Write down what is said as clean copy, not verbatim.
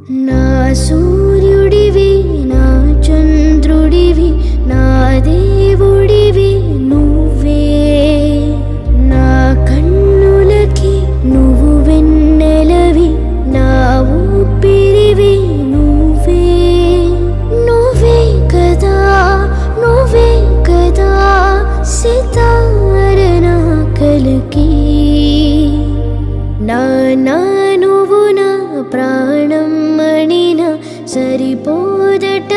నా సూర్యుడివి నా చంద్రుడివి నా దేవుడివి నువ్వే నా కన్నులకి నువ్వు వెన్నెలవి నా ఊపిరివి నువ్వే నువ్వే కదా నువ్వే కదా సితార నా కలికి నా నువ్వు నా ప్రాణం మణిన సరిపోదట